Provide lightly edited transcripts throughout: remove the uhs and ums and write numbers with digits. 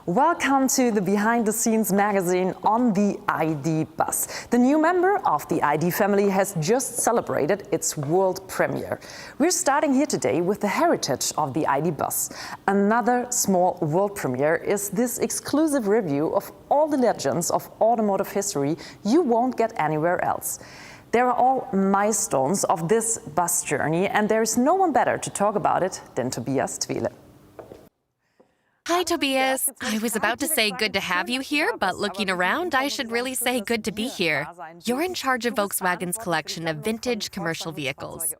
Welcome to the Behind the Scenes magazine on the ID bus. The new member of the ID family has just celebrated its world premiere. We're starting here today with the heritage of the ID bus. Another small world premiere is this exclusive review of all the legends of automotive history you won't get anywhere else. There are all milestones of this bus journey, and there is no one better to talk about it than Tobias Twele. Hi, Tobias. I was about to say good to have you here, but looking around, I should really say good to be here. You're in charge of Volkswagen's collection of vintage commercial vehicles.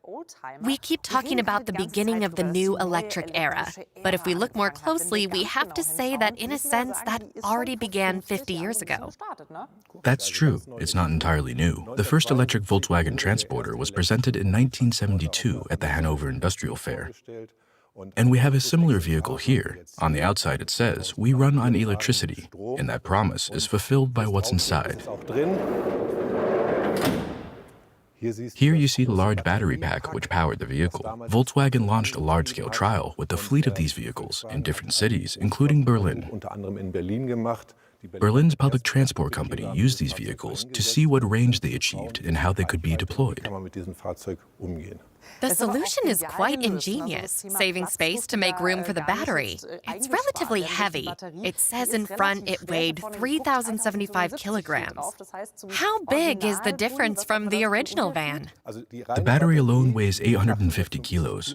We keep talking about the beginning of the new electric era, but if we look more closely, we have to say that in a sense that already began 50 years ago. That's true. It's not entirely new. The first electric Volkswagen Transporter was presented in 1972 at the Hanover Industrial Fair. And we have a similar vehicle here. On the outside it says, "We run on electricity," and that promise is fulfilled by what's inside. Here you see the large battery pack which powered the vehicle. Volkswagen launched a large-scale trial with a fleet of these vehicles in different cities, including Berlin. Berlin's public transport company used these vehicles to see what range they achieved and how they could be deployed. The solution is quite ingenious, saving space to make room for the battery. It's relatively heavy. It says in front it weighed 3,075 kilograms. How big is the difference from the original van? The battery alone weighs 850 kilos.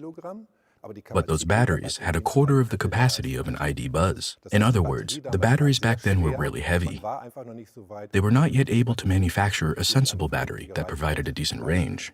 But those batteries had a quarter of the capacity of an ID bus. In other words, the batteries back then were really heavy. They were not yet able to manufacture a sensible battery that provided a decent range.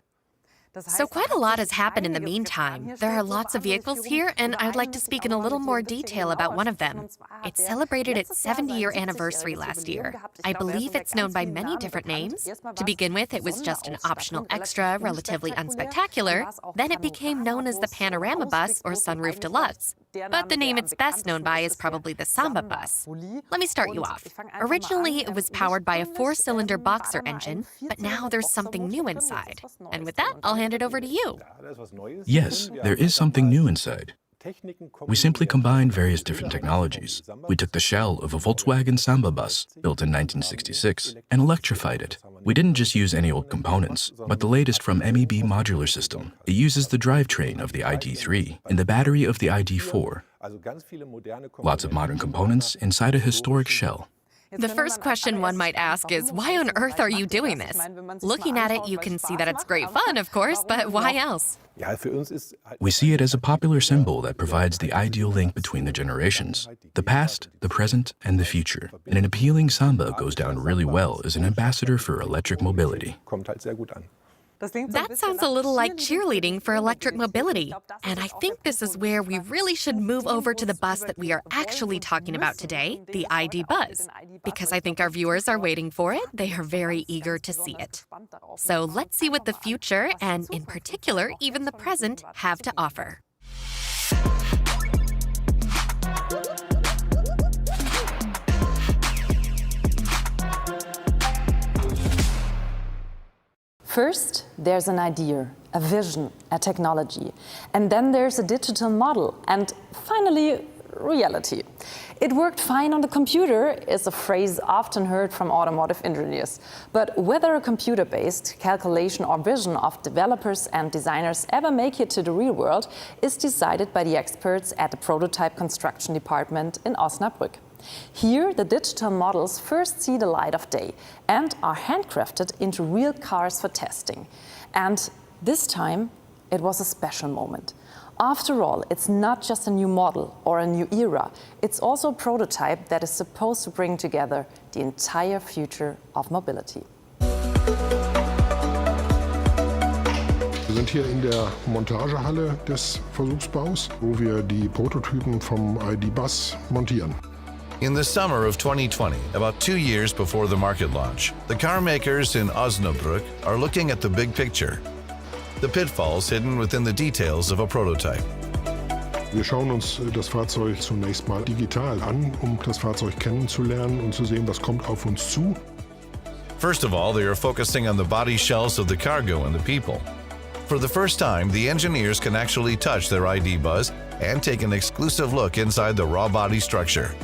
So quite a lot has happened in the meantime. There are lots of vehicles here, and I'd like to speak in a little more detail about one of them. It celebrated its 70-year anniversary last year. I believe it's known by many different names. To begin with, it was just an optional extra, relatively unspectacular. Then it became known as the Panorama Bus or Sunroof Deluxe. But the name it's best known by is probably the Samba Bus. Let me start you off. Originally, it was powered by a 4-cylinder boxer engine, but now there's something new inside. And with that, I'll hand it over to you. Yes, there is something new inside. We simply combined various different technologies. We took the shell of a Volkswagen Samba bus, built in 1966, and electrified it. We didn't just use any old components, but the latest from MEB modular system. It uses the drivetrain of the ID3 and the battery of the ID4. Lots of modern components inside a historic shell. The first question one might ask is, why on earth are you doing this? Looking at it, you can see that it's great fun, of course, but why else? We see it as a popular symbol that provides the ideal link between the generations, the past, the present, and the future. And an appealing samba goes down really well as an ambassador for electric mobility. That sounds a little like cheerleading for electric mobility. And I think this is where we really should move over to the bus that we are actually talking about today, the ID bus. Because I think our viewers are waiting for it. They are very eager to see it. So let's see what the future, and in particular, even the present, have to offer. First, there's an idea, a vision, a technology. And then there's a digital model. And finally, reality. It worked fine on the computer is a phrase often heard from automotive engineers. But whether a computer-based calculation or vision of developers and designers ever make it to the real world is decided by the experts at the prototype construction department in Osnabrück. Here, the digital models first see the light of day and are handcrafted into real cars for testing. And this time, it was a special moment. After all, it's not just a new model or a new era, it's also a prototype that is supposed to bring together the entire future of mobility. Wir sind hier in der Montagehalle des Versuchsbaus, wo wir die Prototypen vom ID-Bus montieren. In the summer of 2020, about 2 years before the market launch, the car makers in Osnabrück are looking at the big picture, the pitfalls hidden within the details of a prototype. Wir schauen uns das Fahrzeug zunächst mal digital an, das Fahrzeug kennenzulernen und zu sehen, was kommt auf uns zu. First of all, they are focusing on the body shells of the cargo and the people. For the first time, the engineers can actually touch their ID bus and take an exclusive look inside the raw body structure.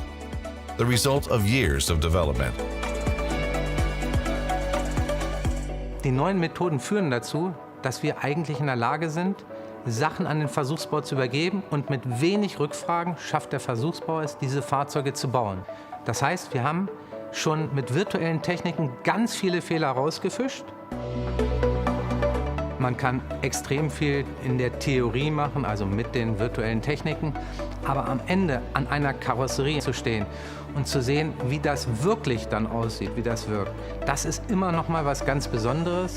the result of years of development. Die neuen Methoden führen dazu, dass wir eigentlich in der Lage sind, Sachen an den Versuchsbau zu übergeben und mit wenig Rückfragen schafft der Versuchsbauer es, diese Fahrzeuge zu bauen. Das heißt, wir haben schon mit virtuellen Techniken ganz viele Fehler rausgefischt. Man kann extrem viel in der Theorie machen, also mit den virtuellen Techniken, aber am Ende an einer Karosserie zu stehen und zu sehen, wie das wirklich dann aussieht, wie das wirkt, das ist immer noch mal was ganz Besonderes.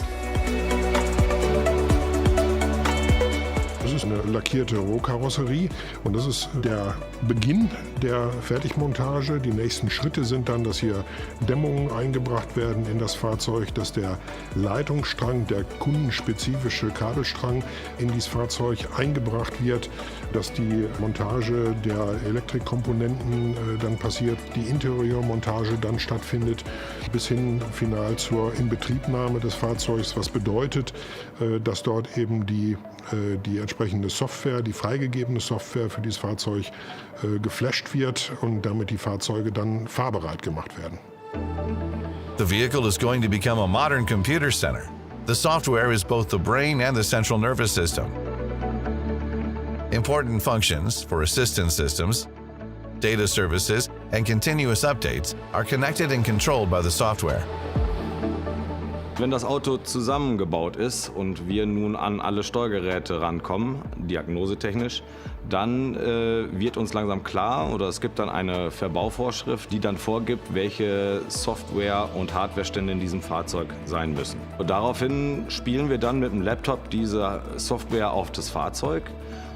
Das ist eine lackierte Rohkarosserie und das ist der Beginn der Fertigmontage. Die nächsten Schritte sind dann, dass hier Dämmungen eingebracht werden in das Fahrzeug, dass der Leitungsstrang, der kundenspezifische Kabelstrang in dieses Fahrzeug eingebracht wird, dass die Montage der Elektrikkomponenten dann passiert, die Interieurmontage dann stattfindet, bis hin final zur Inbetriebnahme des Fahrzeugs, was bedeutet, dass dort eben die entsprechende Software, die freigegebene Software für dieses Fahrzeug geflasht wird und damit die Fahrzeuge dann fahrbereit gemacht werden. The vehicle is going to become a modern computer center. The software is both the brain and the central nervous system. Important functions for assistance systems, data services, and continuous updates are connected and controlled by the software. Wenn das Auto zusammengebaut ist und wir nun an alle Steuergeräte rankommen, diagnosetechnisch, dann wird uns langsam klar oder es gibt dann eine Verbauvorschrift, die dann vorgibt, welche Software- und Hardwarestände in diesem Fahrzeug sein müssen. Und daraufhin spielen wir dann mit dem Laptop diese Software auf das Fahrzeug.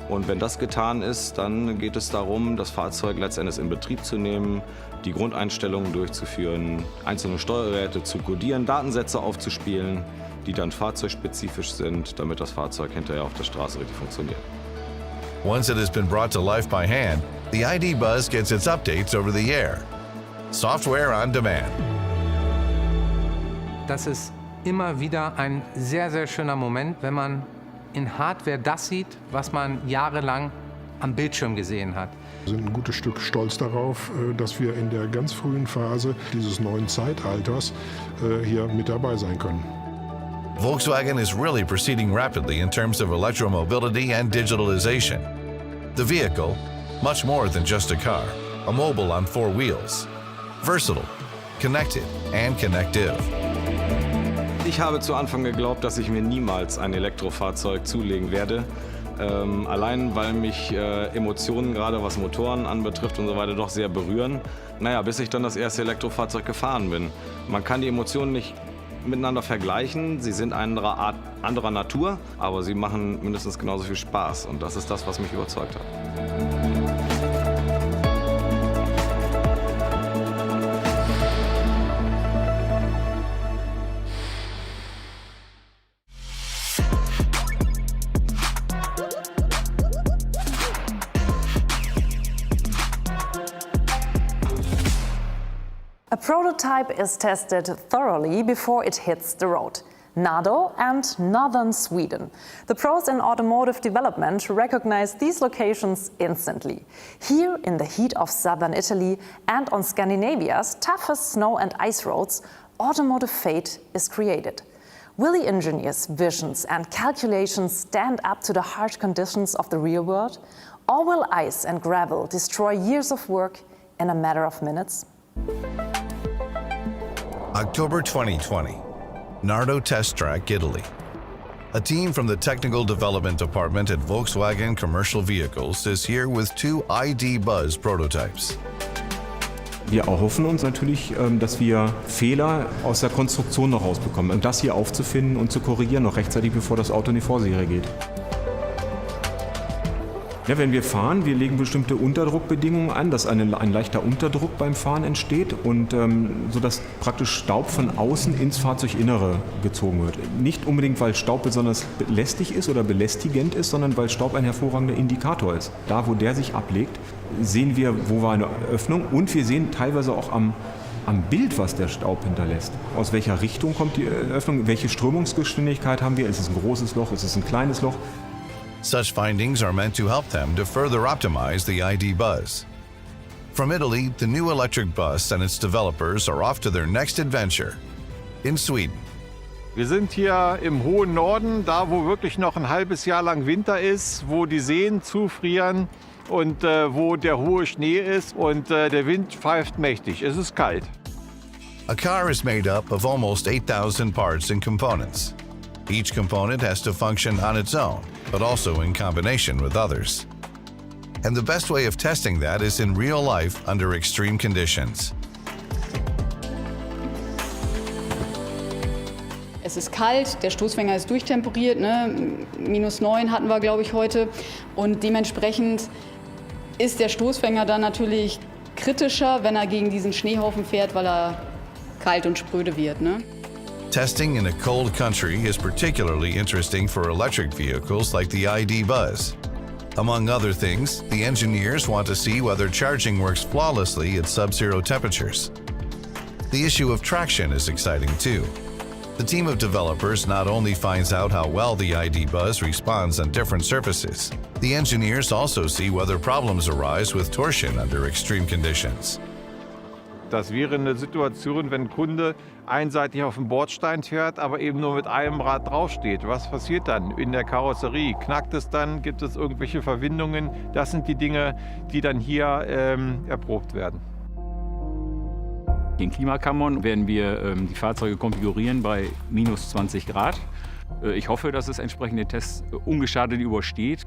Und wenn das getan ist, dann geht es darum, das Fahrzeug letztendlich in Betrieb zu nehmen, die Grundeinstellungen durchzuführen, einzelne Steuergeräte zu codieren, Datensätze aufzuspielen, die dann fahrzeugspezifisch sind, damit das Fahrzeug hinterher auf der Straße richtig funktioniert. Once it has been brought to life by hand, the ID Buzz gets its updates over the air. Software on demand. Das ist immer wieder ein sehr, sehr schöner Moment, wenn man in Hardware das sieht, was man jahrelang am Bildschirm gesehen hat. Wir sind ein gutes Stück stolz darauf, dass wir in der ganz frühen Phase dieses neuen Zeitalters hier mit dabei sein können. Volkswagen is really proceeding rapidly in terms of electromobility and digitalization. The vehicle, much more than just a car, a mobile on four wheels, versatile, connected, and connective. Ich habe zu Anfang geglaubt, dass ich mir niemals ein Elektrofahrzeug zulegen werde. Allein weil mich Emotionen, gerade was Motoren anbetrifft und so weiter, doch sehr berühren. Naja, bis ich dann das erste Elektrofahrzeug gefahren bin. Man kann die Emotionen nicht miteinander vergleichen. Sie sind anderer Natur, aber sie machen mindestens genauso viel Spaß. Und das ist das, was mich überzeugt hat. A prototype is tested thoroughly before it hits the road. Nado and northern Sweden. The pros in automotive development recognize these locations instantly. Here in the heat of southern Italy and on Scandinavia's toughest snow and ice roads, automotive fate is created. Will the engineers' visions and calculations stand up to the harsh conditions of the real world? Or will ice and gravel destroy years of work in a matter of minutes? October 2020, Nardo Test Track, Italy. A team from the Technical Development Department at Volkswagen Commercial Vehicles is here with two ID Buzz prototypes. Wir erhoffen uns natürlich, dass wir Fehler aus der Konstruktion noch rausbekommen und das hier aufzufinden und zu korrigieren, noch rechtzeitig bevor das Auto in die Vorserie geht. Ja, wenn wir fahren, wir legen bestimmte Unterdruckbedingungen an, dass ein leichter Unterdruck beim Fahren entsteht und sodass praktisch Staub von außen ins Fahrzeuginnere gezogen wird. Nicht unbedingt, weil Staub besonders lästig ist oder belästigend ist, sondern weil Staub ein hervorragender Indikator ist. Da, wo der sich ablegt, sehen wir, wo war eine Öffnung und wir sehen teilweise auch am Bild, was der Staub hinterlässt. Aus welcher Richtung kommt die Öffnung, welche Strömungsgeschwindigkeit haben wir, ist es ein großes Loch, ist es ein kleines Loch? Such findings are meant to help them to further optimize the ID Buzz. From Italy, the new electric bus and its developers are off to their next adventure in Sweden. Wir sind hier im hohen Norden, da wo wirklich noch ein halbes Jahr lang Winter ist, wo die Seen zufrieren und wo der hohe Schnee ist und der Wind pfeift mächtig. Es ist kalt. A car is made up of almost 8,000 parts and components. Each component has to function on its own, but also in combination with others. And the best way of testing that is in real life under extreme conditions. Es ist kalt, der Stoßfänger ist durchtemperiert, ne? -9 hatten wir, glaube ich, heute. Und dementsprechend ist der Stoßfänger dann natürlich kritischer, wenn er gegen diesen Schneehaufen fährt, weil er kalt und spröde wird. Ne? Testing in a cold country is particularly interesting for electric vehicles like the ID Buzz. Among other things, the engineers want to see whether charging works flawlessly at sub-zero temperatures. The issue of traction is exciting too. The team of developers not only finds out how well the ID Buzz responds on different surfaces, the engineers also see whether problems arise with torsion under extreme conditions. Das wäre eine Situation, wenn ein Kunde einseitig auf dem Bordstein fährt, aber eben nur mit einem Rad draufsteht. Was passiert dann in der Karosserie? Knackt es dann? Gibt es irgendwelche Verwindungen? Das sind die Dinge, die dann hier erprobt werden. In Klimakammern werden wir die Fahrzeuge konfigurieren bei -20 Grad. Ich hoffe, dass es entsprechende Tests ungeschadet übersteht.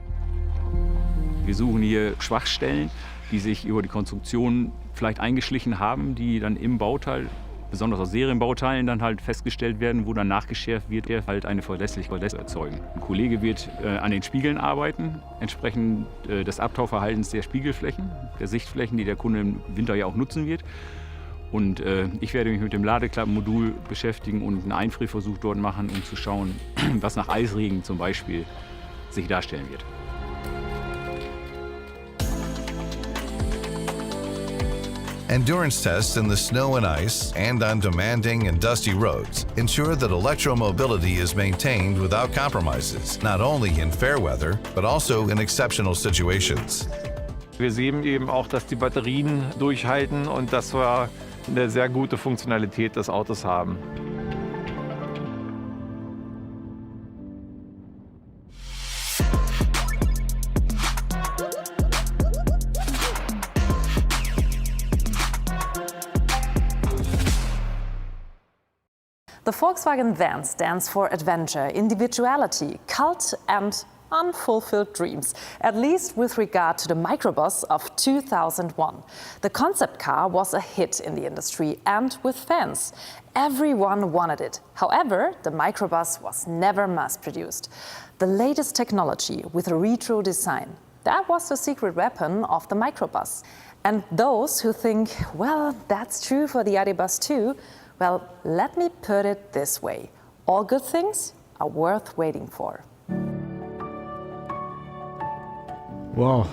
Wir suchen hier Schwachstellen, die sich über die Konstruktion vielleicht eingeschlichen haben, die dann im Bauteil, besonders aus Serienbauteilen, dann halt festgestellt werden, wo dann nachgeschärft wird, halt eine Verlässlichkeit erzeugen. Ein Kollege wird an den Spiegeln arbeiten, entsprechend des Abtauverhaltens der Spiegelflächen, der Sichtflächen, die der Kunde im Winter ja auch nutzen wird. Und ich werde mich mit dem Ladeklappenmodul beschäftigen und einen Einfrierversuch dort machen, um zu schauen, was nach Eisregen zum Beispiel sich darstellen wird. Endurance tests in the snow and ice and on demanding and dusty roads ensure that electromobility is maintained without compromises, not only in fair weather, but also in exceptional situations. Wir sehen eben auch, dass die Batterien durchhalten und dass wir eine sehr gute Funktionalität des Autos haben. The Volkswagen van stands for adventure, individuality, cult and unfulfilled dreams, at least with regard to the microbus of 2001. The concept car was a hit in the industry and with fans. Everyone wanted it. However, the microbus was never mass-produced. The latest technology with a retro design, that was the secret weapon of the microbus. And those who think, well, that's true for the ID Bus too, well, let me put it this way. All good things are worth waiting for. Wow,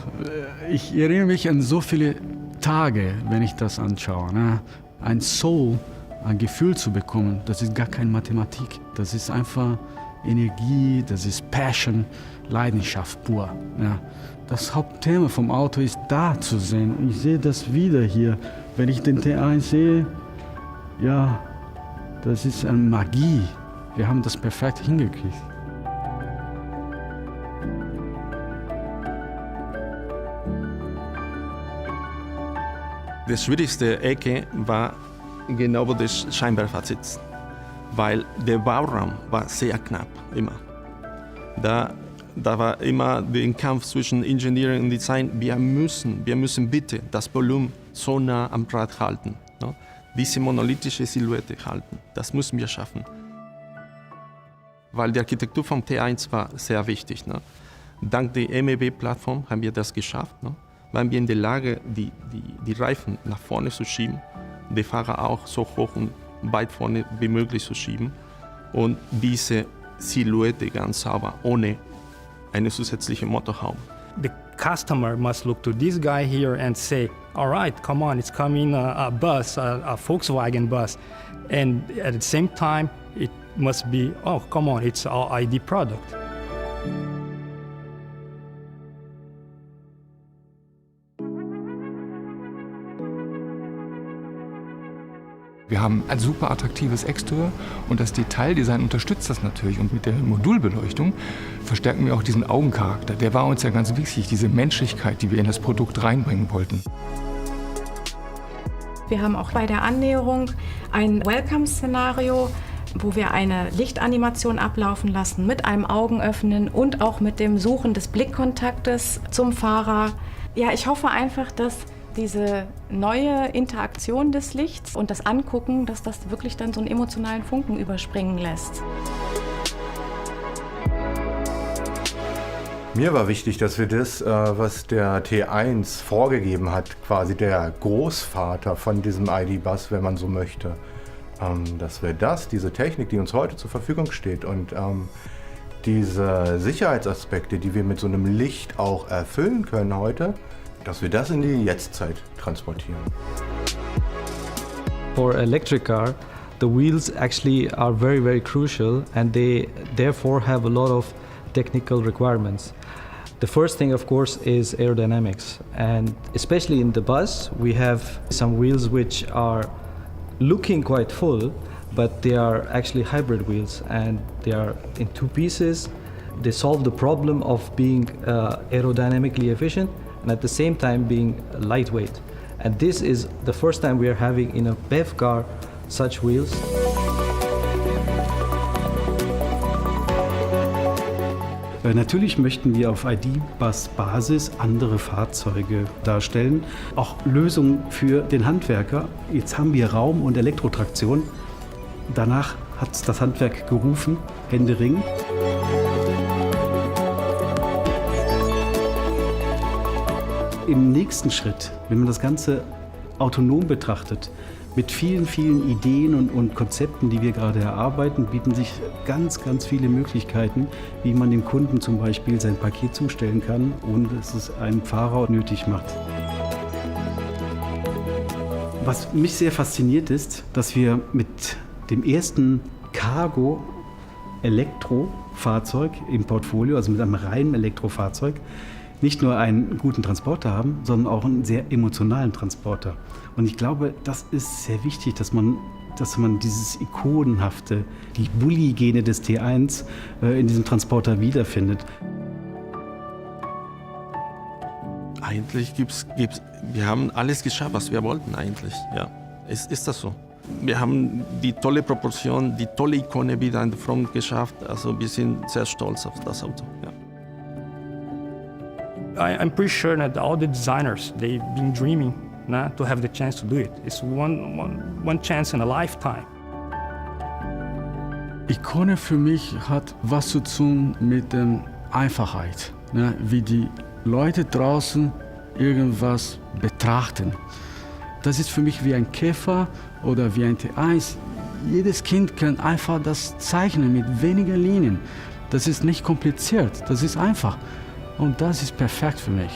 ich erinnere mich an so viele Tage, wenn ich das anschaue. Ne? Ein Soul, ein Gefühl zu bekommen, das ist gar keine Mathematik. Das ist einfach Energie, das ist Passion, Leidenschaft pur. Ja? Das Hauptthema vom Auto ist da zu sehen. Und ich sehe das wieder hier. Wenn ich den T1 sehe, ja, das ist eine Magie. Wir haben das perfekt hingekriegt. Das schwierigste Ecke war genau, wo das Scheinwerfer sitzt, weil der Bauraum war sehr knapp, immer. Da war immer der Kampf zwischen Engineering und Design. Wir müssen bitte das Volumen so nah am Rad halten, ne? Diese monolithische Silhouette halten. Das müssen wir schaffen. Weil die Architektur vom T1 war sehr wichtig. Ne? Dank der MEB-Plattform haben wir das geschafft. Ne? Waren wir in der Lage, die Reifen nach vorne zu schieben, den Fahrer auch so hoch und weit vorne wie möglich zu schieben und diese Silhouette ganz sauber, ohne eine zusätzliche Motorhaube. The customer must look to this guy here and say, all right, come on, it's coming a bus, a Volkswagen bus. And at the same time, it must be, oh, come on, it's our ID product. Wir haben ein super attraktives Exterieur und das Detaildesign unterstützt das natürlich. Und mit der Modulbeleuchtung verstärken wir auch diesen Augencharakter. Der war uns ja ganz wichtig, diese Menschlichkeit, die wir in das Produkt reinbringen wollten. Wir haben auch bei der Annäherung ein Welcome-Szenario, wo wir eine Lichtanimation ablaufen lassen mit einem Augenöffnen und auch mit dem Suchen des Blickkontaktes zum Fahrer. Ja, ich hoffe einfach, dass diese neue Interaktion des Lichts und das Angucken, dass das wirklich dann so einen emotionalen Funken überspringen lässt. Mir war wichtig, dass wir das, was der T1 vorgegeben hat, quasi der Großvater von diesem ID-Bus, wenn man so möchte, dass wir diese Technik, die uns heute zur Verfügung steht und diese Sicherheitsaspekte, die wir mit so einem Licht auch erfüllen können heute, dass wir das in die Jetztzeit transportieren. For electric car, the wheels actually are very, very crucial and they therefore have a lot of technical requirements. The first thing, of course, is aerodynamics, and especially in the bus, we have some wheels which are looking quite full, but they are actually hybrid wheels and they are in two pieces. They solve the problem of being aerodynamically efficient and at the same time being lightweight. And this is the first time we are having in a BEV car such wheels. Natürlich möchten wir auf ID-Bus-Basis andere Fahrzeuge darstellen, auch Lösungen für den Handwerker. Jetzt haben wir Raum- und Elektrotraktion. Danach hat das Handwerk gerufen, händeringend. Im nächsten Schritt, wenn man das Ganze autonom betrachtet, mit vielen, vielen Ideen und Konzepten, die wir gerade erarbeiten, bieten sich ganz, ganz viele Möglichkeiten, wie man dem Kunden zum Beispiel sein Paket zustellen kann, ohne dass es einen Fahrer nötig macht. Was mich sehr fasziniert ist, dass wir mit dem ersten Cargo-Elektrofahrzeug im Portfolio, also mit einem reinen Elektrofahrzeug, nicht nur einen guten Transporter haben, sondern auch einen sehr emotionalen Transporter. Und ich glaube, das ist sehr wichtig, dass man dieses Ikonenhafte, die Bulli-Gene des T1 in diesem Transporter wiederfindet. Eigentlich wir haben alles geschafft, was wir wollten eigentlich. Ja, ist das so. Wir haben die tolle Proportion, die tolle Ikone wieder an der Front geschafft. Also wir sind sehr stolz auf das Auto. Ja. I'm pretty sure that all the designers, they've been dreaming to have the chance to do it. It's one chance in a lifetime. Ikone für mich hat was zu tun mit der Einfachheit, wie die Leute draußen irgendwas betrachten. Das ist für mich wie ein Käfer oder wie ein T1. Jedes Kind kann einfach das zeichnen mit weniger Linien. Das ist nicht kompliziert, das ist einfach. Und das ist perfekt für mich.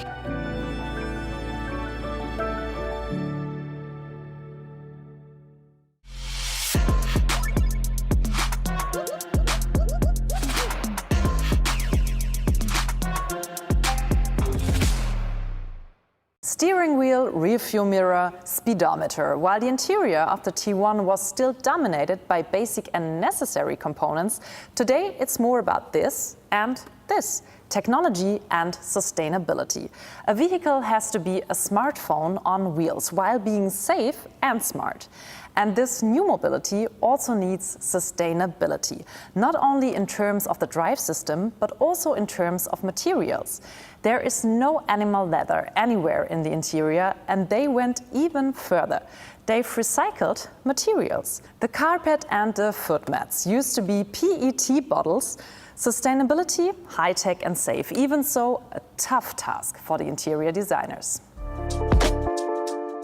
Steering wheel, rear view mirror, speedometer. While the interior of the T1 was still dominated by basic and necessary components, today it's more about this and this. Technology and sustainability. A vehicle has to be a smartphone on wheels while being safe and smart. And this new mobility also needs sustainability, not only in terms of the drive system, but also in terms of materials. There is no animal leather anywhere in the interior, and they went even further. They've recycled materials. The carpet and the foot mats used to be PET bottles. Sustainability, high-tech and safe. Even so, a tough task for the interior designers.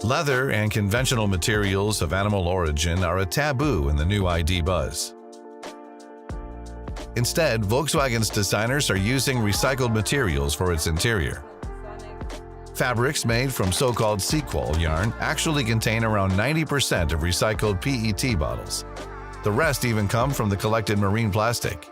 Leather and conventional materials of animal origin are a taboo in the new ID Buzz. Instead, Volkswagen's designers are using recycled materials for its interior. Fabrics made from so-called sequel yarn actually contain around 90% of recycled PET bottles. The rest even come from the collected marine plastic.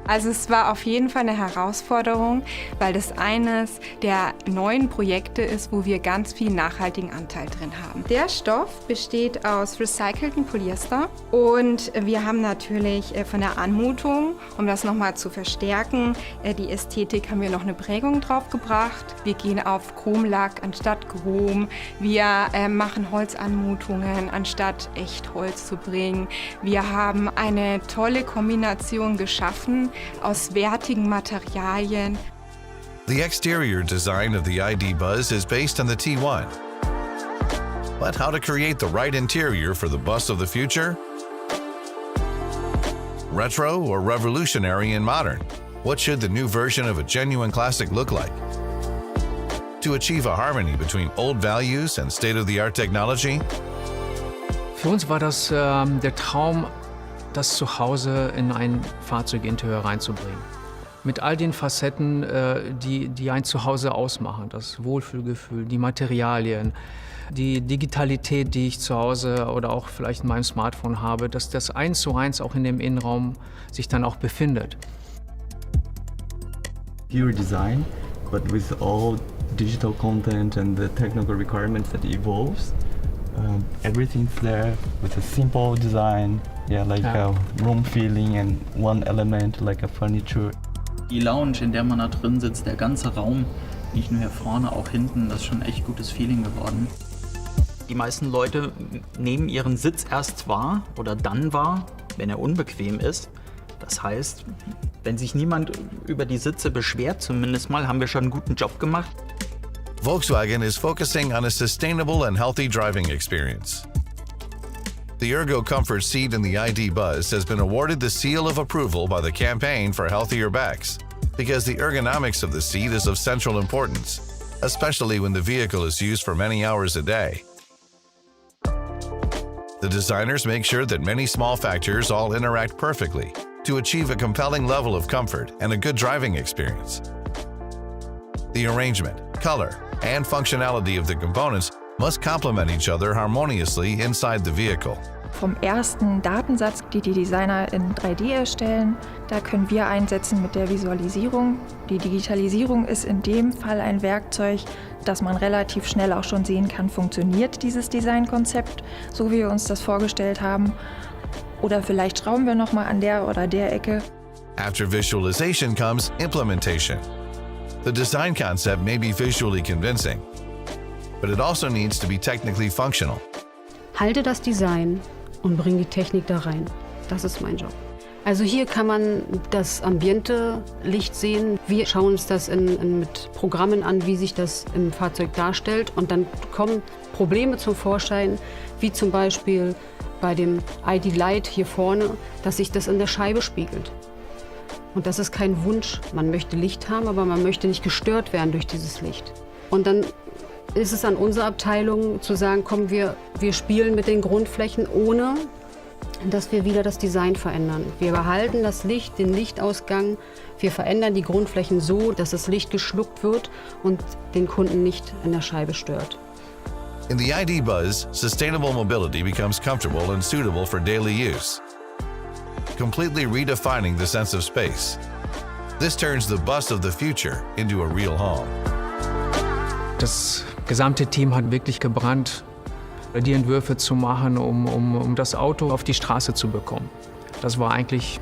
Also es war auf jeden Fall eine Herausforderung, weil das eines der neuen Projekte ist, wo wir ganz viel nachhaltigen Anteil drin haben. Der Stoff besteht aus recyceltem Polyester und wir haben natürlich von der Anmutung, um das nochmal zu verstärken, die Ästhetik, haben wir noch eine Prägung drauf gebracht. Wir gehen auf Chromlack anstatt Chrom. Wir machen Holzanmutungen anstatt Echtholz zu bringen. Wir haben eine tolle Kombination geschaffen aus wertigen Materialien. The exterior design of the ID Buzz is based on the T1. But how to create the right interior for the bus of the future? Retro or revolutionary and modern? What should the new version of a genuine classic look like? To achieve a harmony between old values and state-of-the-art technology? Für uns war das der Traum, das Zuhause in ein Fahrzeuginterieur reinzubringen. Mit all den Facetten, die ein Zuhause ausmachen. Das Wohlfühlgefühl, die Materialien, die Digitalität, die ich zu Hause oder auch vielleicht in meinem Smartphone habe, dass das 1:1 auch in dem Innenraum sich dann auch befindet. Pure design, but with all digital content and the technical requirements that evolves. Everything's there with a simple design, like a room feeling and one element like a furniture. Die Lounge, in der man da drin sitzt, der ganze Raum, nicht nur hier vorne, auch hinten, das ist schon echt gutes Feeling geworden. Die meisten Leute nehmen ihren Sitz erst wahr oder dann wahr, wenn er unbequem ist. Das heißt, wenn sich niemand über die Sitze beschwert, zumindest mal, haben wir schon einen guten Job gemacht. Volkswagen is focusing on a sustainable and healthy driving experience. The Ergo Comfort seat in the ID Buzz has been awarded the seal of approval by the Campaign for Healthier Backs because the ergonomics of the seat is of central importance, especially when the vehicle is used for many hours a day. The designers make sure that many small factors all interact perfectly to achieve a compelling level of comfort and a good driving experience. The arrangement, color, and functionality of the components must complement each other harmoniously inside the vehicle. Vom ersten Datensatz, die Designer in 3D erstellen, da können wir einsetzen mit der Visualisierung. Die Digitalisierung ist in dem Fall ein Werkzeug, dass man relativ schnell auch schon sehen kann, funktioniert dieses Designkonzept, so wie wir uns das vorgestellt haben. Oder vielleicht schrauben wir noch mal an der oder der Ecke. After visualization comes implementation. The design concept may be visually convincing, but it also needs to be technically functional. Halte das Design und bring die Technik da rein. Das ist mein Job. Also hier kann man das ambiente Licht sehen. Wir schauen uns das mit Programmen an, wie sich das im Fahrzeug darstellt. Und dann kommen Probleme zum Vorschein, wie zum Beispiel bei dem ID Light hier vorne, dass sich das in der Scheibe spiegelt. Und das ist kein Wunsch. Man möchte Licht haben, aber man möchte nicht gestört werden durch dieses Licht. Und dann ist es an unserer Abteilung zu sagen, komm, wir spielen mit den Grundflächen, ohne dass wir wieder das Design verändern. Wir behalten das Licht, den Lichtausgang. Wir verändern die Grundflächen so, dass das Licht geschluckt wird und den Kunden nicht in der Scheibe stört. In the ID Buzz, sustainable mobility becomes comfortable and suitable for daily use, completely redefining the sense of space. This turns the bus of the future into a real home. Das gesamte Team hat wirklich gebrannt, die Entwürfe zu machen, um das Auto auf die Straße zu bekommen. Das war eigentlich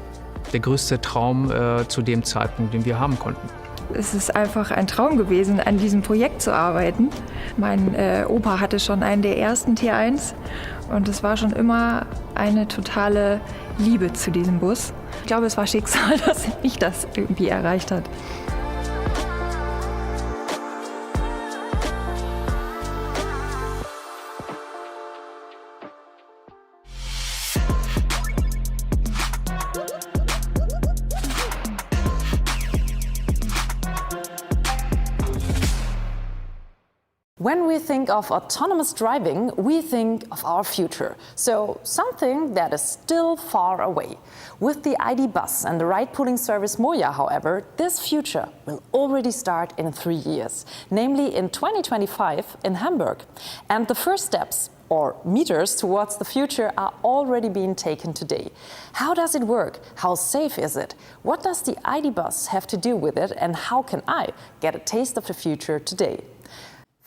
der größte Traum zu dem Zeitpunkt, den wir haben konnten. Es ist einfach ein Traum gewesen, an diesem Projekt zu arbeiten. Mein Opa hatte schon einen der ersten T1 und es war schon immer eine totale Liebe zu diesem Bus. Ich glaube, es war Schicksal, dass mich das irgendwie erreicht hat. When we think of autonomous driving, we think of our future, so something that is still far away. With the ID Bus and the ride-pooling service Moja, however, this future will already start in 3 years, namely in 2025 in Hamburg. And the first steps or meters towards the future are already being taken today. How does it work? How safe is it? What does the ID bus have to do with it, and how can I get a taste of the future today?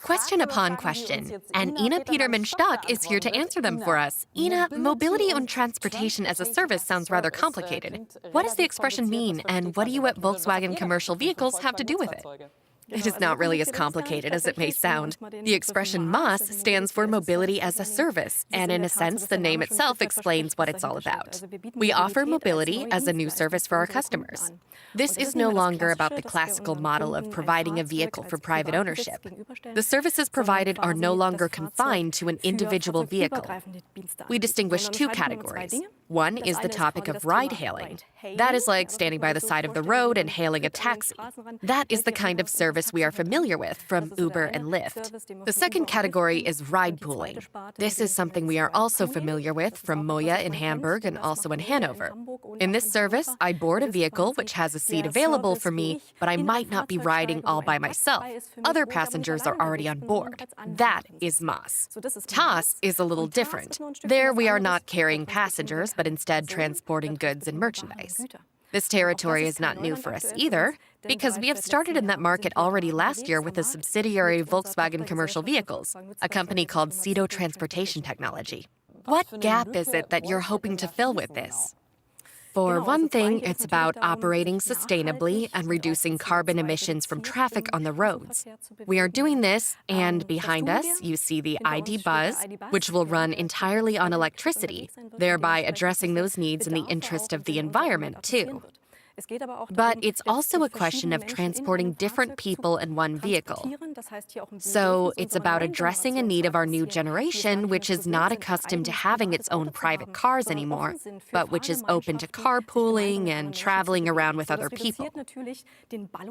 Question upon question, and Ina Petermann-Stock is here to answer them for us. Ina, mobility and transportation as a service sounds rather complicated. What does the expression mean, and what do you at Volkswagen Commercial Vehicles have to do with it? It is not really as complicated as it may sound. The expression MaaS stands for mobility as a service, and in a sense, the name itself explains what it's all about. We offer mobility as a new service for our customers. This is no longer about the classical model of providing a vehicle for private ownership. The services provided are no longer confined to an individual vehicle. We distinguish two categories. One is the topic of ride-hailing. That is like standing by the side of the road and hailing a taxi. That is the kind of service we are familiar with from Uber and Lyft. The second category is ride-pooling. This is something we are also familiar with from Moja in Hamburg and also in Hanover. In this service, I board a vehicle which has a seat available for me, but I might not be riding all by myself. Other passengers are already on board. That is MaaS. TaaS is a little different. There we are not carrying passengers, but instead transporting goods and merchandise. This territory is not new for us either, because we have started in that market already last year with a subsidiary of Volkswagen Commercial Vehicles, a company called Cedo Transportation Technology. What gap is it that you're hoping to fill with this? For one thing, it's about operating sustainably and reducing carbon emissions from traffic on the roads. We are doing this, and behind us, you see the ID bus, which will run entirely on electricity, thereby addressing those needs in the interest of the environment, too. But it's also a question of transporting different people in one vehicle. So it's about addressing a need of our new generation, which is not accustomed to having its own private cars anymore, but which is open to carpooling and traveling around with other people.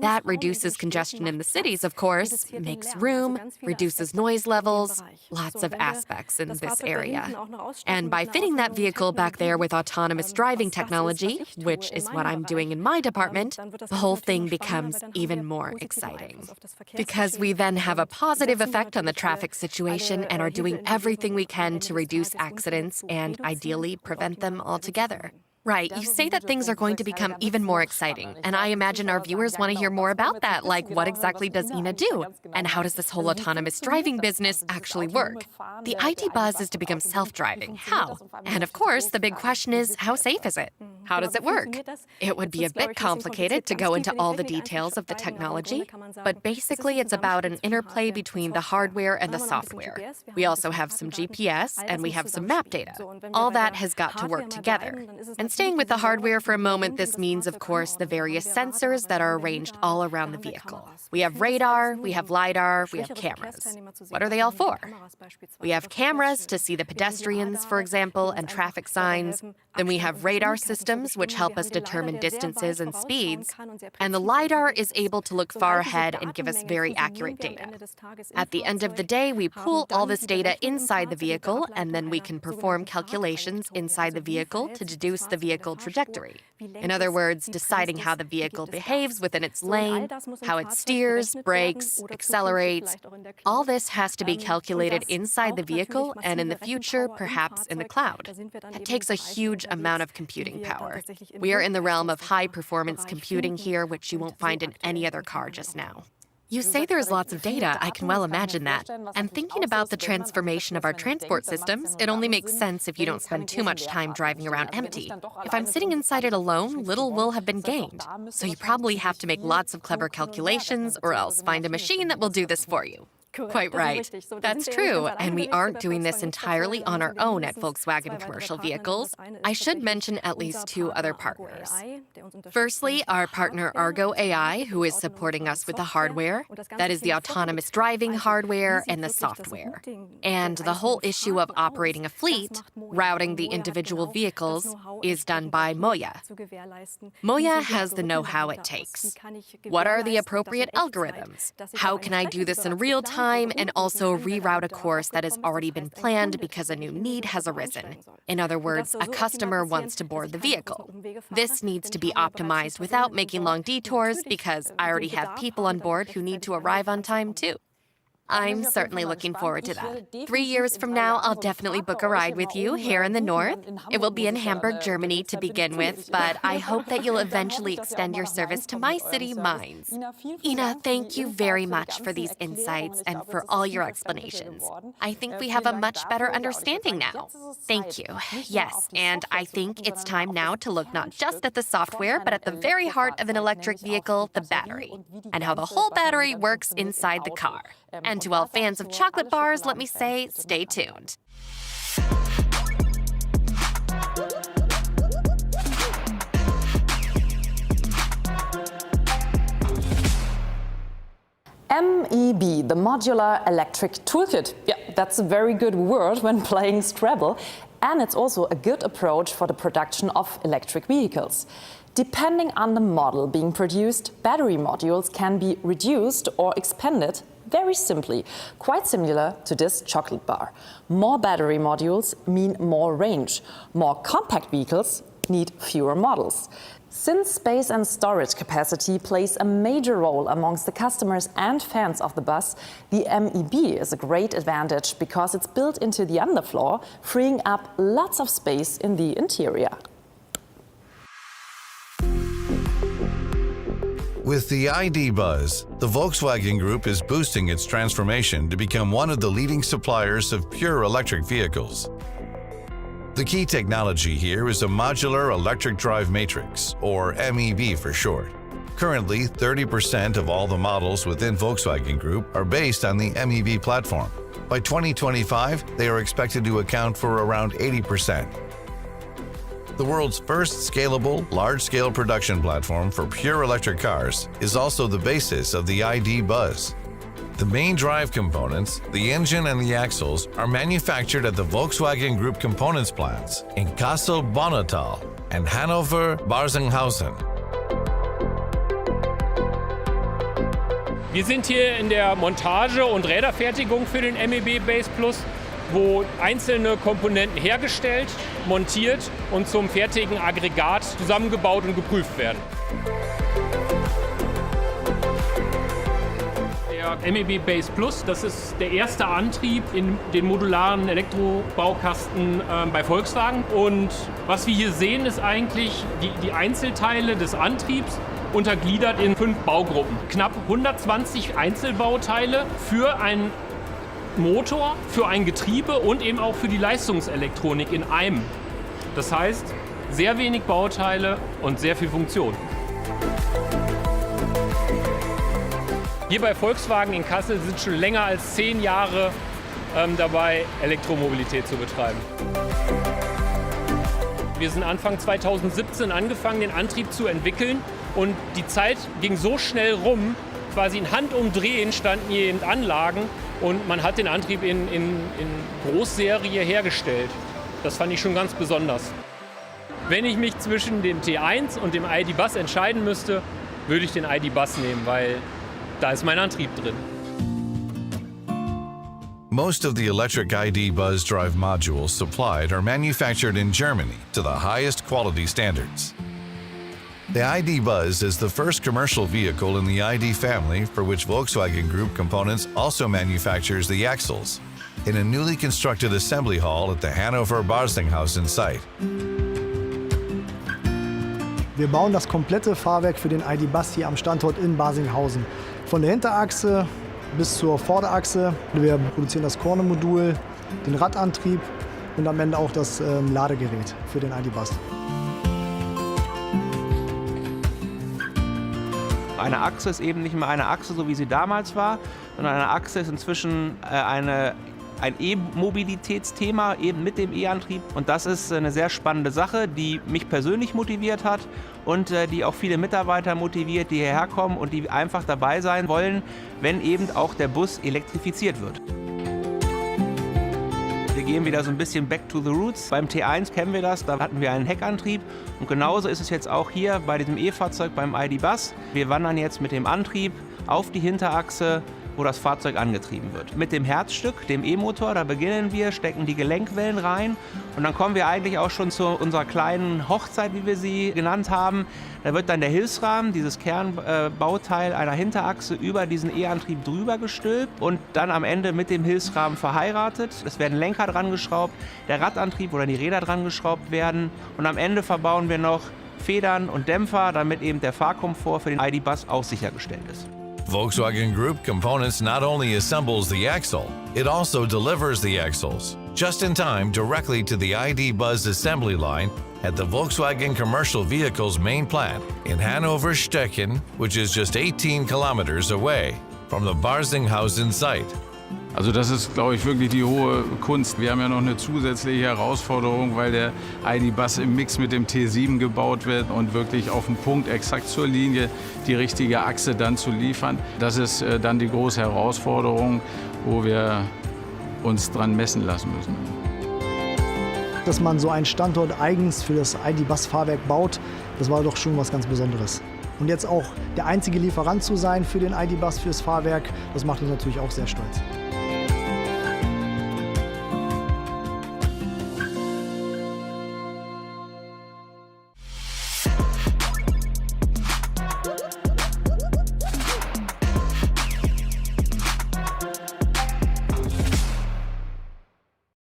That reduces congestion in the cities, of course, makes room, reduces noise levels, lots of aspects in this area. And by fitting that vehicle back there with autonomous driving technology, which is what I'm doing in my department, the whole thing becomes even more exciting. Because we then have a positive effect on the traffic situation and are doing everything we can to reduce accidents and ideally prevent them altogether. Right, you say that things are going to become even more exciting, and I imagine our viewers want to hear more about that, like what exactly does Ina do? And how does this whole autonomous driving business actually work? The ID buzz is to become self-driving. How? And of course, the big question is, how safe is it? How does it work? It would be a bit complicated to go into all the details of the technology, but basically it's about an interplay between the hardware and the software. We also have some GPS, and we have some map data. All that has got to work together. And staying with the hardware for a moment, this means, of course, the various sensors that are arranged all around the vehicle. We have radar, we have LiDAR, we have cameras. What are they all for? We have cameras to see the pedestrians, for example, and traffic signs. Then we have radar systems, which help us determine distances and speeds. And the LiDAR is able to look far ahead and give us very accurate data. At the end of the day, we pool all this data inside the vehicle, and then we can perform calculations inside the vehicle to deduce the vehicle trajectory. In other words, deciding how the vehicle behaves within its lane, how it steers, brakes, accelerates. All this has to be calculated inside the vehicle and in the future, perhaps in the cloud. That takes a huge amount of computing power. We are in the realm of high-performance computing here, which you won't find in any other car just now. You say there's lots of data, I can well imagine that. And thinking about the transformation of our transport systems, it only makes sense if you don't spend too much time driving around empty. If I'm sitting inside it alone, little will have been gained. So you probably have to make lots of clever calculations or else find a machine that will do this for you. Quite right. That's true, and we aren't doing this entirely on our own at Volkswagen Commercial Vehicles. I should mention at least two other partners. Firstly, our partner Argo AI, who is supporting us with the hardware. That is the autonomous driving hardware and the software. And the whole issue of operating a fleet, routing the individual vehicles, is done by Moja. Moja has the know-how it takes. What are the appropriate algorithms? How can I do this in real time and also reroute a course that has already been planned because a new need has arisen? In other words, a customer wants to board the vehicle. This needs to be optimized without making long detours because I already have people on board who need to arrive on time too. I'm certainly looking forward to that. 3 years from now, I'll definitely book a ride with you here in the north. It will be in Hamburg, Germany to begin with, but I hope that you'll eventually extend your service to my city, Mainz. Ina, thank you very much for these insights and for all your explanations. I think we have a much better understanding now. Thank you. Yes, and I think it's time now to look not just at the software, but at the very heart of an electric vehicle, the battery, and how the whole battery works inside the car. And to all fans of chocolate bars, let me say, stay tuned. MEB, the Modular Electric Toolkit. Yeah, that's a very good word when playing Scrabble, and it's also a good approach for the production of electric vehicles. Depending on the model being produced, battery modules can be reduced or expanded very simply, quite similar to this chocolate bar. More battery modules mean more range. More compact vehicles need fewer models. Since space and storage capacity plays a major role amongst the customers and fans of the bus, the MEB is a great advantage because it's built into the underfloor, freeing up lots of space in the interior. With the ID Buzz, the Volkswagen Group is boosting its transformation to become one of the leading suppliers of pure electric vehicles. The key technology here is a modular electric drive matrix, or MEB for short. Currently, 30% of all the models within Volkswagen Group are based on the MEB platform. By 2025, they are expected to account for around 80%. The world's first scalable, large-scale production platform for pure electric cars is also the basis of the ID Buzz. The main drive components, the engine and the axles, are manufactured at the Volkswagen Group components plants in Kassel-Bonnetal and Hannover-Barsinghausen. Wir sind hier in der Montage und Räderfertigung für den MEB Base Plus, wo einzelne Komponenten hergestellt, montiert und zum fertigen Aggregat zusammengebaut und geprüft werden. Der MEB Base Plus, das ist der erste Antrieb in den modularen Elektrobaukasten bei Volkswagen. Und was wir hier sehen, ist eigentlich die Einzelteile des Antriebs untergliedert in 5 Baugruppen. Knapp 120 Einzelbauteile für einen Motor, für ein Getriebe und eben auch für die Leistungselektronik in einem. Das heißt, sehr wenig Bauteile und sehr viel Funktion. Wir bei Volkswagen in Kassel sind schon länger als 10 Jahre dabei, Elektromobilität zu betreiben. Wir sind Anfang 2017 angefangen, den Antrieb zu entwickeln und die Zeit ging so schnell rum, quasi in Handumdrehen standen hier eben Anlagen und man hat den Antrieb in Großserie hergestellt. Das fand ich schon ganz besonders. Wenn ich mich zwischen dem T1 und dem ID Buzz entscheiden müsste, würde ich den ID Buzz nehmen, weil da ist mein Antrieb drin. Most of the electric ID Buzz drive modules supplied are manufactured in Germany to the highest quality standards. The ID Buzz is the first commercial vehicle in the ID family for which Volkswagen Group Components also manufactures the axles in a newly constructed assembly hall at the Hannover-Barsinghausen site. Wir bauen das komplette Fahrwerk für den ID Buzz hier am Standort in Barsinghausen. Von der Hinterachse bis zur Vorderachse. Wir produzieren das Kornemodul, den Radantrieb und am Ende auch das Ladegerät für den ID Buzz. Eine Achse ist eben nicht mehr eine Achse, so wie sie damals war, sondern eine Achse ist inzwischen ein E-Mobilitätsthema, eben mit dem E-Antrieb. Und das ist eine sehr spannende Sache, die mich persönlich motiviert hat und die auch viele Mitarbeiter motiviert, die hierher kommen und die einfach dabei sein wollen, wenn eben auch der Bus elektrifiziert wird. Wir gehen wieder so ein bisschen back to the roots. Beim T1 kennen wir das, da hatten wir einen Heckantrieb. Und genauso ist es jetzt auch hier bei diesem E-Fahrzeug beim ID Buzz. Wir wandern jetzt mit dem Antrieb auf die Hinterachse wo das Fahrzeug angetrieben wird. Mit dem Herzstück, dem E-Motor, da beginnen wir, stecken die Gelenkwellen rein und dann kommen wir eigentlich auch schon zu unserer kleinen Hochzeit, wie wir sie genannt haben. Da wird dann der Hilfsrahmen, dieses Kernbauteil einer Hinterachse, über diesen E-Antrieb drüber gestülpt und dann am Ende mit dem Hilfsrahmen verheiratet. Es werden Lenker dran geschraubt, der Radantrieb oder die Räder dran geschraubt werden und am Ende verbauen wir noch Federn und Dämpfer, damit eben der Fahrkomfort für den ID.Bus auch sichergestellt ist. Volkswagen Group Components not only assembles the axle, it also delivers the axles, just in time directly to the ID.Bus assembly line at the Volkswagen Commercial Vehicles main plant in Hanover-Stecken, which is just 18 kilometers away from the Barsinghausen site. Also das ist, glaube ich, wirklich die hohe Kunst. Wir haben ja noch eine zusätzliche Herausforderung, weil der ID.Bus im Mix mit dem T7 gebaut wird und wirklich auf den Punkt, exakt zur Linie, die richtige Achse dann zu liefern. Das ist dann die große Herausforderung, wo wir uns dran messen lassen müssen. Dass man so einen Standort eigens für das ID.Bus-Fahrwerk baut, das war doch schon was ganz Besonderes. Und jetzt auch der einzige Lieferant zu sein für den ID.Bus, fürs Fahrwerk, das macht uns natürlich auch sehr stolz.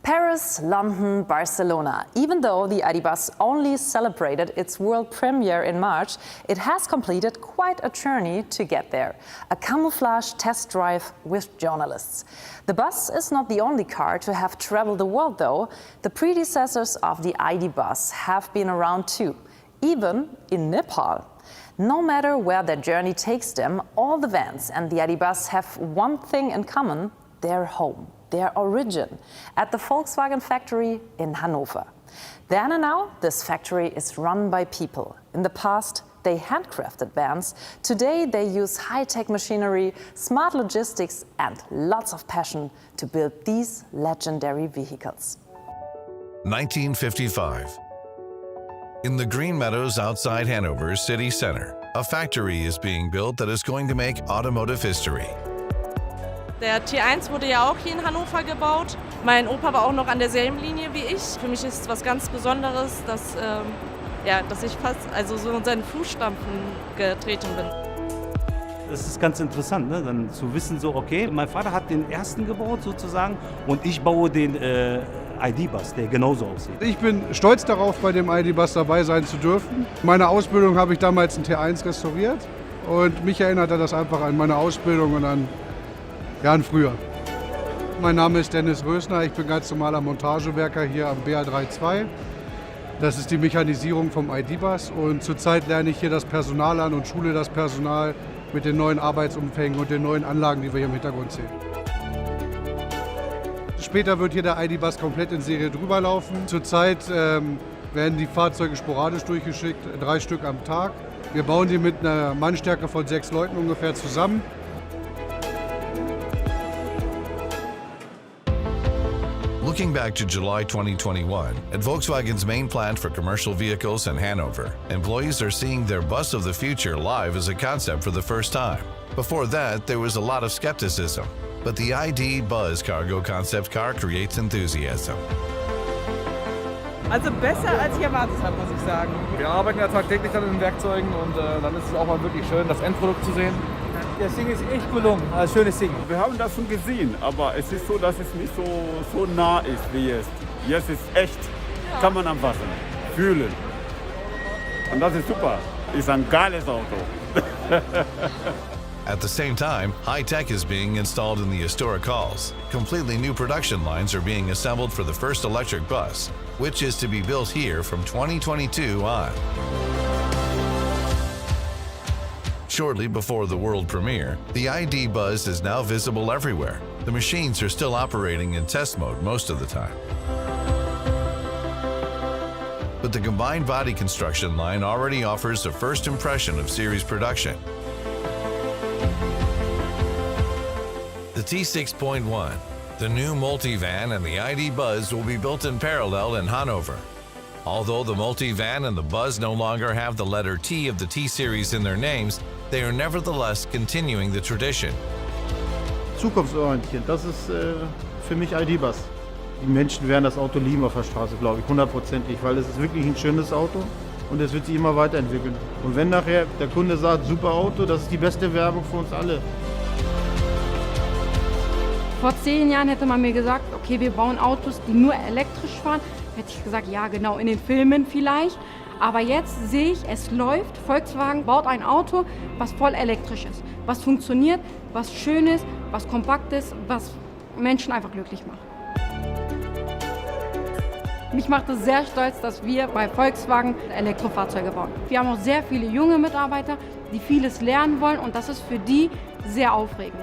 Paris, London, Barcelona. Even though the ID.Bus only celebrated its world premiere in March, it has completed quite a journey to get there. A camouflage test drive with journalists. The bus is not the only car to have traveled the world though. The predecessors of the ID.Bus have been around too, even in Nepal. No matter where their journey takes them, all the vans and the ID.Bus have one thing in common: their home, their origin, at the Volkswagen factory in Hanover. Then and now, this factory is run by people. In the past, they handcrafted vans. Today, they use high-tech machinery, smart logistics, and lots of passion to build these legendary vehicles. 1955. In the green meadows outside Hanover's city center, a factory is being built that is going to make automotive history. Der T1 wurde ja auch hier in Hannover gebaut. Mein Opa war auch noch an derselben Linie wie ich. Für mich ist es was ganz Besonderes, dass ich fast so in seinen Fußstapfen getreten bin. Es ist ganz interessant, ne? Dann zu wissen, so okay, mein Vater hat den ersten gebaut sozusagen und ich baue den ID.Bus, der genauso aussieht. Ich bin stolz darauf, bei dem ID.Bus dabei sein zu dürfen. Meine Ausbildung habe ich damals in T1 restauriert und mich erinnert das einfach an meine Ausbildung und an Jahren früher. Mein Name ist Dennis Rösner, ich bin ganz normaler Montagewerker hier am BA32. Das ist die Mechanisierung vom ID.Bus und zurzeit lerne ich hier das Personal an und schule das Personal mit den neuen Arbeitsumfängen und den neuen Anlagen, die wir hier im Hintergrund sehen. Später wird hier der ID.Bus komplett in Serie drüber laufen. Zurzeit werden die Fahrzeuge sporadisch durchgeschickt, 3 Stück am Tag. Wir bauen die mit einer Mannstärke von 6 Leuten ungefähr zusammen. Looking back to July 2021, at Volkswagen's main plant for commercial vehicles in Hanover, employees are seeing their bus of the future live as a concept for the first time. Before that, there was a lot of skepticism, but the ID.Bus cargo concept car creates enthusiasm. Also besser als ich erwartet habe, muss ich sagen. Wir arbeiten ja tagtäglich an den Werkzeugen und dann ist es auch mal wirklich schön, das Endprodukt zu sehen. Das Ding ist echt gelungen, ein schönes Ding. Wir haben das schon gesehen, aber es ist so, dass es nicht so nah ist wie jetzt. Jetzt ist echt, kann man anfassen, fühlen. Und das ist super, ist ein geiles Auto. At the same time, high-tech is being installed in the historic halls. Completely new production lines are being assembled for the first electric bus, which is to be built here from 2022 on. Shortly before the world premiere, the ID.Bus is now visible everywhere. The machines are still operating in test mode most of the time. But the combined body construction line already offers a first impression of series production. The T6.1, the new multivan and the ID.Bus will be built in parallel in Hanover. Although the multivan and the Bus no longer have the letter T of the T-Series in their names, they are nevertheless continuing the tradition. zukunftsorientiert. Das ist für mich ID.Bus. Die Menschen werden das Auto lieben auf der Straße, glaube ich, 100%ig, weil es ist wirklich ein schönes Auto und es wird sich immer weiterentwickeln. Und wenn nachher der Kunde sagt, super Auto, das ist die beste Werbung für uns alle. Vor 10 Jahren hätte man mir gesagt, okay, wir bauen Autos, die nur elektrisch fahren. Hätte ich gesagt, ja genau, in den Filmen vielleicht. Aber jetzt sehe ich, es läuft. Volkswagen baut ein Auto, was voll elektrisch ist. Was funktioniert, was schön ist, was kompakt ist, was Menschen einfach glücklich macht. Mich macht es sehr stolz, dass wir bei Volkswagen Elektrofahrzeuge bauen. Wir haben auch sehr viele junge Mitarbeiter, die vieles lernen wollen und das ist für die sehr aufregend.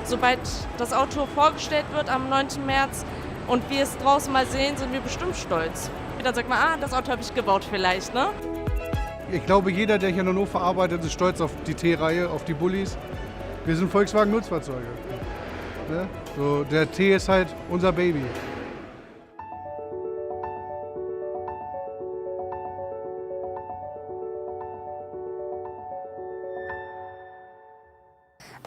Sobald das Auto vorgestellt wird am 9. März und wir es draußen mal sehen, sind wir bestimmt stolz. Dann sagt man, das Auto habe ich gebaut vielleicht, ne? Ich glaube, jeder, der hier in Hannover arbeitet, ist stolz auf die T-Reihe, auf die Bullis. Wir sind Volkswagen Nutzfahrzeuge. Ne? So, der T ist halt unser Baby.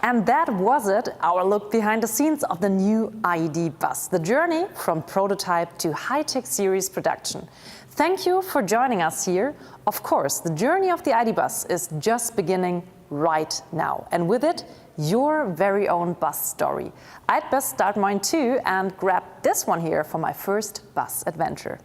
And that was it, our look behind the scenes of the new ID.Bus, the journey from prototype to high-tech series production. Thank you for joining us here. Of course, the journey of the ID.Bus is just beginning right now, and with it, your very own bus story. I'd best start mine too and grab this one here for my first bus adventure.